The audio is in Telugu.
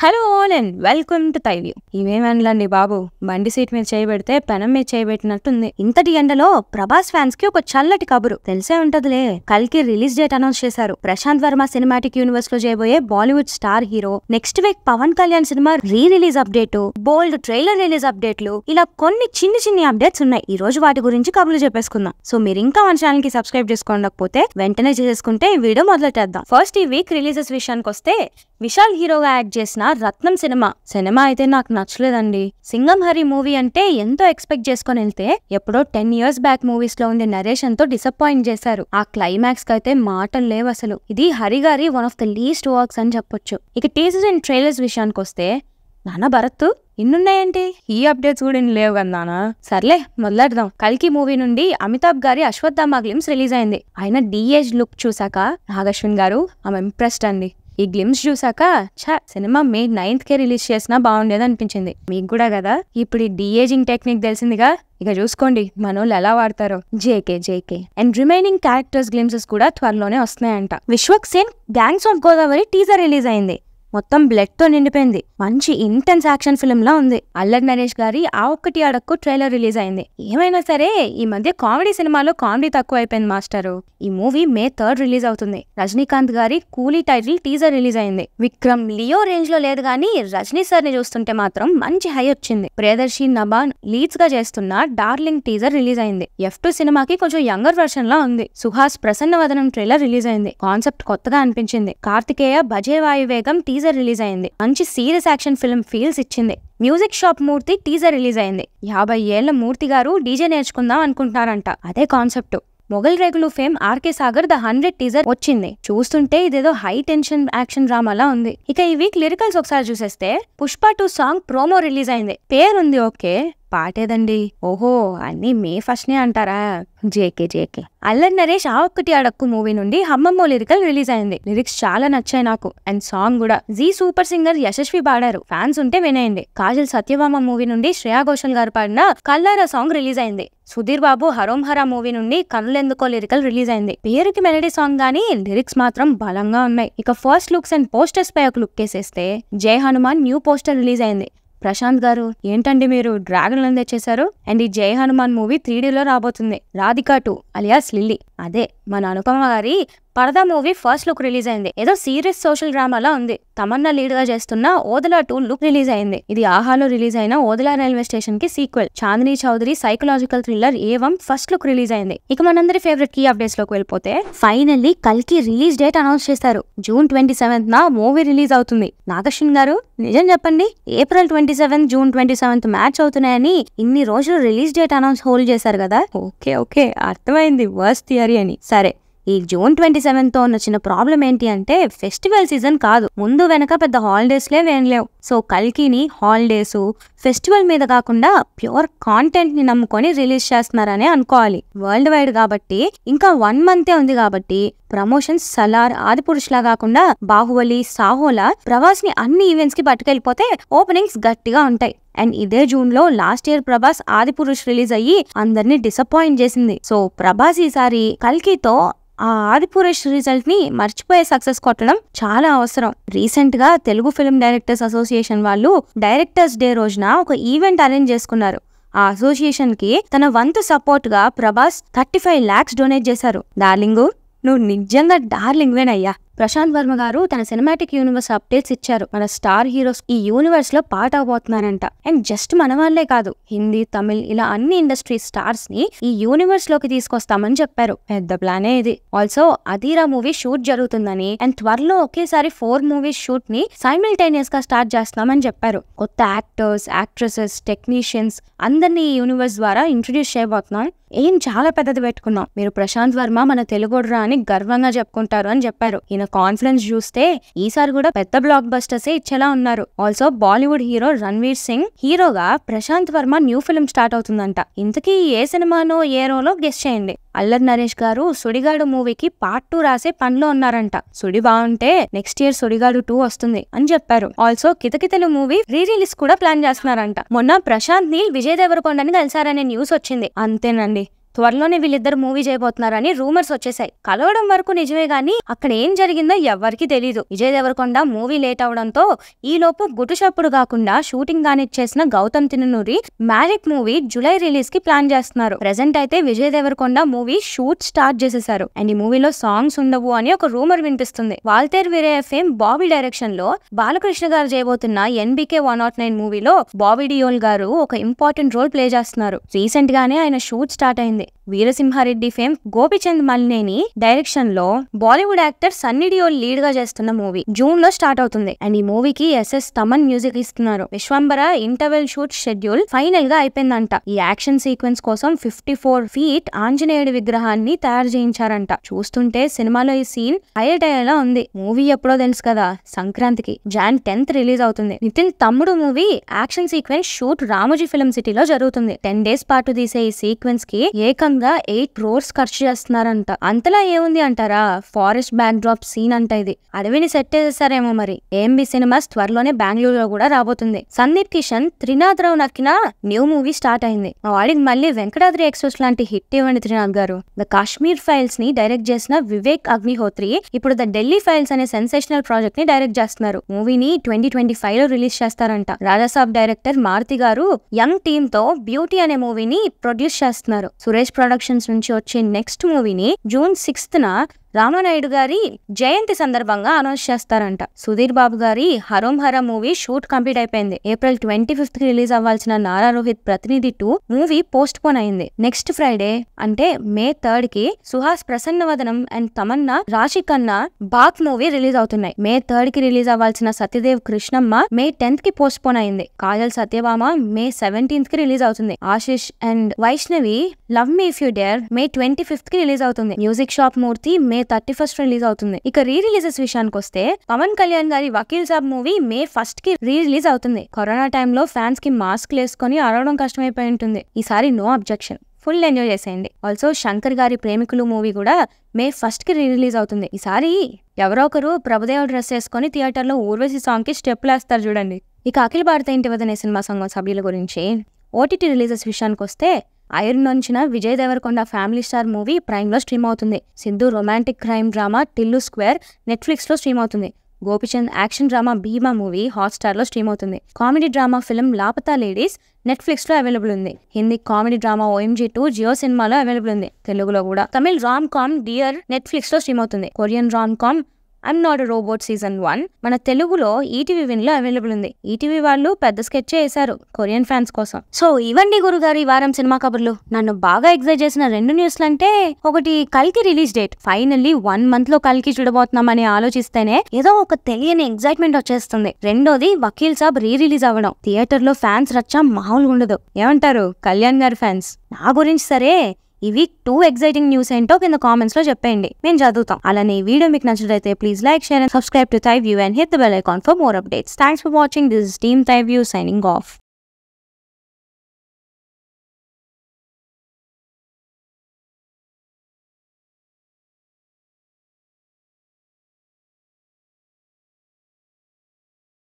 Hello all and welcome to తైవ్యూ. ఇవేమనలండి బాబు, బండి సీట్ మీద చేయబెడితే పెనం మీద చేయబెట్టినట్టుంది. ఇంతటి ఎండలో ప్రభాస్ ఫ్యాన్స్ కి ఒక చల్లటి కబురు తెలిసే ఉంటదిలే. కల్కి రిలీజ్ డేట్ అనౌన్స్ చేశారు. ప్రశాంత్ వర్మ సినిమాటిక్ యూనివర్స్ లో చేయబోయే Bollywood star hero. Next week Pavan Kalyan cinema release update, bold trailer release అప్డేట్లు, ఇలా కొన్ని చిన్ని అప్డేట్స్ ఉన్నాయి. ఈ రోజు వాటి గురించి కబుర్లు చెప్పేసుకుందాం. సో మీరు ఇంకా మన ఛానల్ కి సబ్స్క్రైబ్ చేసుకోకపోతే వెంటనే చేసుకుంటే ఈ వీడియో మొదలెట్టేద్దాం. ఫస్ట్ ఈ వీక్ రిలీజెస్ విషయానికి వస్తే, విశాల్ హీరోగా యాక్ట్ చేసిన రత్నం సినిమా అయితే నాకు నచ్చలేదండి. సింగం హరి మూవీ అంటే ఎంతో ఎక్స్పెక్ట్ చేసుకుని వెళ్తే ఎప్పుడో 10 years బ్యాక్ మూవీస్ లో ఉండే నరేషన్ తో డిసప్పాయింట్ చేశారు. ఆ క్లైమాక్స్ కి అయితే మాటలు లేవు అసలు. ఇది హరి గారి one of the least works అని చెప్పొచ్చు. ఇక టీజర్స్ అండ్ ట్రైలర్స్ విషయానికి వస్తే, నానా భరత్ ఇన్నున్నాయంటే ఈ అప్డేట్స్ కూడా ఇన్ని లేవు కదా నానా. సర్లే మొదలెడదాం. కల్కి మూవీ నుండి అమితాబ్ గారి అశ్వత్థామ గ్లిమ్స్ రిలీజ్ అయింది. ఆయన డీఏజ్ లుక్ చూసాక నాగశ్విన్ గారు ఆమె ఇంప్రెస్డ్ అండి. ఈ గ్లిమ్స్ చూసాక సినిమా May 9th రిలీజ్ చేసినా బాగుండేది అనిపించింది. మీకు కూడా కదా. ఇప్పుడు ఈ డీఏజింగ్ టెక్నిక్ తెలిసిందిగా, ఇక చూసుకోండి మనోళ్ళు ఎలా వాడతారో. JK and remaining characters glimpses కూడా త్వరలోనే వస్తున్నాయంట. Vishwak Sen gangs of Godavari teaser release అయింది. మొత్తం బ్లడ్ తో నిండిపోయింది. మంచి ఇంటెన్స్ యాక్షన్ ఫిల్మ్ లా ఉంది. అల్లరి నరేష్ గారి ఆ ఒక్కటి అడక్కు ట్రైలర్ రిలీజ్ అయింది. ఏమైనా సరే ఈ మధ్య కామెడీ సినిమాలో కామెడీ తక్కువ అయిపోయింది మాస్టరు. ఈ మూవీ May 3rd రిలీజ్ అవుతుంది. రజనీకాంత్ గారి కూలీ టైటిల్ టీజర్ రిలీజ్ అయింది. విక్రమ్ లియో రేంజ్ లో లేదు గానీ రజనీ సార్ ని చూస్తుంటే మాత్రం మంచి హై వచ్చింది. ప్రియదర్శి నబాన్ లీడ్స్ గా చేస్తున్న డార్లింగ్ టీజర్ రిలీజ్ అయింది. F2 సినిమాకి కొంచెం యంగర్ వర్షన్ లా ఉంది. సుహాస్ ప్రసన్న వదనం ట్రైలర్ రిలీజ్ అయింది. కాన్సెప్ట్ కొత్తగా అనిపించింది. కార్తికేయ భజే వాయువేగం టీజర్ రిలీజ్ అయింది. మంచి సీరియస్ యాక్షన్ ఫిల్మ్ ఫీల్స్ ఇచ్చింది. Music shop Murthy teaser release అయింది. 50 ఏళ్ల మూర్తి గారు డీజే నేర్చుకుందాం అనుకుంటున్నారంట. అదే concept. Mogali Rekulu fame RK Sagar the 100 teaser వచ్చింది. చూస్తుంటే ఇదేదో హై టెన్షన్ యాక్షన్ డ్రామాలా ఉంది. ఇక ఈ వీక్ లిరికల్స్ ఒకసారి చూసేస్తే, పుష్ప 2 సాంగ్ ప్రోమో రిలీజ్ అయింది. పేరుంది ఓకే, పాటేదండి. ఓహో అన్ని May 1st అంటారా. జేకే అల్లరి నరేష్ ఆ ఒక్కటి అడక్కు మూవీ నుండి హమ్మమ్మో లిరికల్ రిలీజ్ అయింది. లిరిక్స్ చాలా నచ్చాయి నాకు. అండ్ సాంగ్ కూడా సూపర్ సింగర్ యశస్వి పాడారు. ఫ్యాన్స్ ఉంటే వినేయండి. కాజల్ సత్యభామ మూవీ నుండి శ్రేయా ఘోషల్ గారు పాడిన కల్లారా సాంగ్ రిలీజ్ అయింది. సుధీర్ బాబు హరోం హరా మూవీ నుండి కనులెందుకో లిరికల్ రిలీజ్ అయింది. పేరుకి మెలడీ సాంగ్ గానీ లిరిక్స్ మాత్రం బలంగా ఉన్నాయి. ఇక ఫస్ట్ లుక్స్ అండ్ పోస్టర్స్ పై ఒక లుక్ వేసేస్తే, జై హనుమాన్ న్యూ పోస్టర్ రిలీజ్ అయింది. ప్రశాంత్ గారు ఏంటండి మీరు డ్రాగన్ తెచ్చేశారు. అండ్ ఈ జై హనుమాన్ మూవీ 3Dలో రాబోతుంది. రాధికా 2 అలియాస్ లిల్లీ, అదే మన అనుపమ గారి పరదా మూవీ ఫస్ట్ లుక్ రిలీజ్ అయింది. ఏదో సీరియస్ సోషల్ డ్రామాలా ఉంది. తమన్నా లీడ్ గా చేస్తున్న ఓదలా 2 లుక్ రిలీజ్ అయింది. ఇది ఆహాలో రిలీజ్ అయిన ఓదలా రైల్వే స్టేషన్ కి sequel. Chandini Chowdary psychological thriller Yevam first look release అయింది. ఇక మనందరి ఫేవరెట్ కీ అప్డేట్స్ లోకి వెళ్ళిపోతే, ఫైనల్లీ కల్కి రిలీజ్ డేట్ అనౌన్స్ చేశారు. June 27th మూవీ రిలీజ్ అవుతుంది. నాగశ్విన్ గారు నిజం చెప్పండి, April 27th June 27th match అవుతున్నాయని ఇన్ని రోజులు రిలీజ్ డేట్ అనౌన్స్ హోల్డ్ చేశారు కదా. ఓకే అర్థమైంది, వర్స్ థియరీ అని. సరే, ఈ June 27th తో ఉన్న చిన్న ప్రాబ్లం ఏంటి అంటే, ఫెస్టివల్ సీజన్ కాదు. ముందు వెనక పెద్ద హాలిడేస్లే లేవు. సో కల్కిని హాలిడేస్, ఫెస్టివల్ మీద కాకుండా ప్యూర్ కాంటెంట్ ని నమ్ముకొని రిలీజ్ చేస్తున్నారని అనుకోవాలి. వరల్డ్ వైడ్ కాబట్టి ఇంకా 1 month ఉంది కాబట్టి ప్రమోషన్స్ సలార్, ఆదిపురుష్ లా కాకుండా బాహుబలి, సాహోలా ప్రభాస్ ని అన్ని ఈవెంట్స్ కి పట్టుకెళ్ళిపోతే ఓపెనింగ్స్ గట్టిగా ఉంటాయి. అండ్ ఇదే జూన్ లో last year Prabhas Adipurush release అయ్యి అందరినీ డిసప్పాయింట్ చేసింది. సో ప్రభాస్ ఈసారి కల్కితో ఆ ఆదిపురుష్ రిజల్ట్ ని మర్చిపోయే సక్సెస్ కొట్టడం చాలా అవసరం. రీసెంట్ గా తెలుగు ఫిల్మ్ డైరెక్టర్స్ అసోసియేషన్ వాళ్ళు డైరెక్టర్స్ డే రోజున ఒక ఈవెంట్ అరేంజ్ చేసుకున్నారు. ఆ అసోసియేషన్ కి తన వంతు సపోర్ట్ గా ప్రభాస్ 35 lakhs డొనేట్ చేశారు. డార్లింగు, నువ్వు నిజంగా డార్లింగ్వేనయ్యా. ప్రశాంత్ వర్మ గారు తన సినిమాటిక్ యూనివర్స్ అప్డేట్స్ ఇచ్చారు. మన స్టార్ హీరోస్ ఈ యూనివర్స్ లో పార్ట్ అవబోతున్నారంట. అండ్ జస్ట్ మన వాళ్ళే కాదు, హిందీ, తమిళ్ ఇలా అన్ని ఇండస్ట్రీ స్టార్స్ ని ఈ యూనివర్స్ లోకి తీసుకొస్తామని చెప్పారు. పెద్ద ప్లానే ఇది. ఆల్సో అధీరా మూవీ షూట్ జరుగుతుందని, అండ్ త్వరలో ఒకేసారి 4 మూవీస్ షూట్ ని సైమిల్టేనియస్ గా స్టార్ట్ చేస్తామని చెప్పారు. కొత్త యాక్టర్స్, యాక్ట్రెసెస్, టెక్నీషియన్స్ అందరినీ ఈ యూనివర్స్ ద్వారా ఇంట్రడ్యూస్ చేయబోతున్నాం. ఏం చాలా పెద్దది పెట్టుకున్నాం. మీరు ప్రశాంత్ వర్మ మన తెలుగుడ్రా అని గర్వంగా చెప్పుకుంటారు అని చెప్పారు. ఈయన కాన్ఫిడెన్స్ చూస్తే ఈసారి కూడా పెద్ద బ్లాక్ బస్టర్సే ఇచ్చేలా ఉన్నారు. Also Bollywood hero Ranveer Singh హీరోగా Prashanth Varma new film start అవుతుందంట. ఇంతకీ ఏ సినిమానో ఏ రోలో గెస్ చేయండి. అల్లరి నరేష్ గారు సుడిగాడు మూవీకి పార్ట్ 2 రాసే పనిలో ఉన్నారంట. సుడి బాగుంటే నెక్స్ట్ ఇయర్ సుడిగాడు 2 వస్తుంది అని చెప్పారు. ఆల్సో కితకితలు మూవీ రిలీజ్ కూడా ప్లాన్ చేస్తున్నారంట. మొన్న ప్రశాంత్ నీల్ విజయ్ దేవరకొండని కలిసారనే న్యూస్ వచ్చింది. అంతేనండి, త్వరలోనే వీళ్ళిద్దరు మూవీ చేయబోతున్నారని రూమర్స్ వచ్చేసాయి. కలవడం వరకు నిజమే గానీ అక్కడ ఏం జరిగిందో ఎవ్వరికి తెలీదు. విజయ్ దేవరకొండ మూవీ లేట్ అవడంతో ఈ లోపు గుటుచప్పుడు కాకుండా షూటింగ్ కానిచ్చేసిన Gautam Tinnanuri magic movie July release కి ప్లాన్ చేస్తున్నారు. ప్రెసెంట్ అయితే Vijay Deverakonda movie shoot start చేసేసారు. అండ్ ఈ మూవీలో సాంగ్స్ ఉండవు అని ఒక రూమర్ వినిపిస్తుంది. వాల్తేర్ వీరయ్య ఫేమ్ బాబీ డైరెక్షన్ లో బాలకృష్ణ గారు చేయబోతున్న NBK 109 మూవీలో బాబీ డియోల్ గారు ఒక ఇంపార్టెంట్ రోల్ ప్లే చేస్తున్నారు. రీసెంట్ గానే ఆయన షూట్ స్టార్ట్ అయింది. వీరసింహారెడ్డి ఫేమ్ గోపిచంద్ మల్నేని డైరెక్షన్ లో బాలీవుడ్ యాక్టర్ సన్నీ డియోల్ లీడ్ గా చేస్తున్న మూవీ జూన్ లో స్టార్ట్ అవుతుంది. అండ్ ఈ మూవీకి SS తమన్ మ్యూజిక్ ఇస్తున్నారు. Vishwambhara interval shoot schedule final గా అయిపోయిందంట. ఈ యాక్షన్ సీక్వెన్స్ కోసం 54 ఫీట్ ఆంజనేయుడి విగ్రహాన్ని తయారు చేయించారంట. చూస్తుంటే సినిమాలో ఈ సీన్ హైలైట్ అయ్యేలా ఉంది. మూవీ ఎప్పుడో తెలుసు కదా, సంక్రాంతికి Jan 10th రిలీజ్ అవుతుంది. నితిన్ తమ్ముడు movie action sequence shoot Ramoji film సిటీలో జరుగుతుంది. 10 days పాటు తీసే ఈ సీక్వెన్స్ కి ఏకంగా 8 crores ఖర్చు చేస్తున్నారంట. అంతలా ఏముంది అంటారా, ఫారెస్ట్ బ్యాక్ డ్రాప్ సీన్ అంట. ఇది అడవిని సెట్ చేసేసారేమో మరి. AMB సినిమాస్ త్వరలోనే బెంగళూరులో కూడా రాబోతుంది. సందీప్ కిషన్ త్రినాథ్ రావు నక్కిన న్యూ మూవీ స్టార్ట్ అయింది. మా వాడికి మళ్ళీ వెంకటాద్రి ఎక్స్ప్రెస్ లాంటి హిట్ ఇవ్వండి త్రినాథ్ గారు. ద కాశ్మీర్ ఫైల్స్ ని డైరెక్ట్ చేసిన వివేక్ అగ్నిహోత్రి ఇప్పుడు ద ఢిల్లీ ఫైల్స్ అనే సెన్సేషనల్ ప్రాజెక్ట్ ని డైరెక్ట్ చేస్తున్నారు. మూవీని 2025 లో రిలీజ్ చేస్తారంట. రాజాసాబ్ డైరెక్టర్ మారుతి గారు యంగ్ టీమ్ తో బ్యూటీ అనే మూవీని ప్రొడ్యూస్ చేస్తున్నారు. సురేష్ ప్రొడక్షన్స్ నుంచి వచ్చే నెక్స్ట్ మూవీని June 6th రామానాయుడు గారి జయంతి సందర్భంగా అనౌన్స్ చేస్తారంట. సుధీర్ బాబు గారి హరోం హర మూవీ షూట్ కంప్లీట్ అయిపోయింది. April 25th కి రిలీజ్ అవ్వాల్సిన నారా రోహిత్ ప్రతినిధి 2 మూవీ పోస్ట్ పోన్ అయింది. నెక్స్ట్ ఫ్రైడే అంటే May 3rd కి సుహాస్ ప్రసన్నవదనం అండ్ తమన్నా రాశి ఖన్నా బాక్ మూవీ రిలీజ్ అవుతున్నాయి. May 3rd కి రిలీజ్ అవ్వాల్సిన సత్యదేవ్ కృష్ణమ్మ May 10th కి పోస్ట్ పోన్ అయింది. కాజల్ సత్యభామ May 17th కి రిలీజ్ అవుతుంది. Ashish and Vaishnavi love me if you dare May 25th కి రిలీజ్ అవుతుంది. మ్యూజిక్ షాప్ మూర్తి May 31st రిలీజ్ అవుతుంది. ఇక రీ రిలీజెస్ విషయానికి వస్తే పవన్ కళ్యాణ్ గారి Vakeel Saab movie May 1st కి రీ రిలీజ్ అవుతుంది. కరోనా టైంలో ఫ్యాన్స్ కి మాస్క్ వేసుకొని అరవడం కష్టమైపోయి ఉంటుంది. ఈసారి నో అబ్జెక్షన్, ఫుల్ ఎంజాయ్ చేసేయండి. ఆల్సో శంకర్ గారి ప్రేమికులు మూవీ కూడా May 1st కి రీ రిలీజ్ అవుతుంది. ఈసారి ఎవరో ఒకరు ప్రభుదేవ డ్రెస్ వేసుకొని థియేటర్ లో ఊర్వశి సాంగ్ కి స్టెప్లు వేస్తారు చూడండి. ఇక అఖిల భారత ఇంటి వదనే సినిమా సంఘం సభ్యుల గురించి OTT రిలీజెస్ విషయానికి వస్తే ఐరన్ నుంచిన Vijay Deverakonda family star movie Prime లో స్ట్రీమ్ అవుతుంది. Siddhu romantic crime drama Tillu square Netflix లో స్ట్రీమ్ అవుతుంది. Gopichand action drama Bhimaa movie Hotstar లో స్ట్రీమ్ అవుతుంది. Comedy drama film Laapataa ladies Netflix లో అవైలబుల్ ఉంది. Hindi comedy drama OMG 2 Jio సినిమాలో అవైలబుల్ ఉంది. తెలుగులో కూడా. Tamil rom com dear Netflix లో స్ట్రీమ్ అవుతుంది. Korean rom com I'm not a robot season 1 మన తెలుగులో ETV విన్ లో అవైలబుల్ ఉంది. ETV వాళ్ళు పెద్ద స్కెచ్ చేశారు కొరియన్ ఫ్యాన్స్ కోసం. సో ఇవండి గురుగారు ఈ వారం సినిమా కబుర్లు. నన్ను బాగా ఎగ్జైట్ చేసిన 2 న్యూస్లు అంటే, ఒకటి కల్కి రిలీజ్ డేట్. ఫైనల్లీ 1 month లో కల్కి చూడబోతున్నామని ఆలోచిస్తేనే ఏదో ఒక తెలియని ఎగ్జైట్మెంట్ వచ్చేస్తుంది. రెండోది వకీల్ సాబ్ రీ రిలీజ్ అవ్వడం. థియేటర్ లో ఫ్యాన్స్ రచ్చా మామూలుగా ఉండదు. ఏమంటారు కళ్యాణ్ గారి ఫ్యాన్స్? నా గురించి సరే, ఇవి 2 ఎగ్జైటింగ్ న్యూస్ ఏంటో కింద కామెంట్స్ లో చెప్పండి, మేము చదువుతాం. అలానే ఈ వీడియో మీకు నచ్చినట్లయితే please like, share and subscribe to Thai View and hit the bell icon for more updates. Thanks for watching. This is Team Thai View signing off.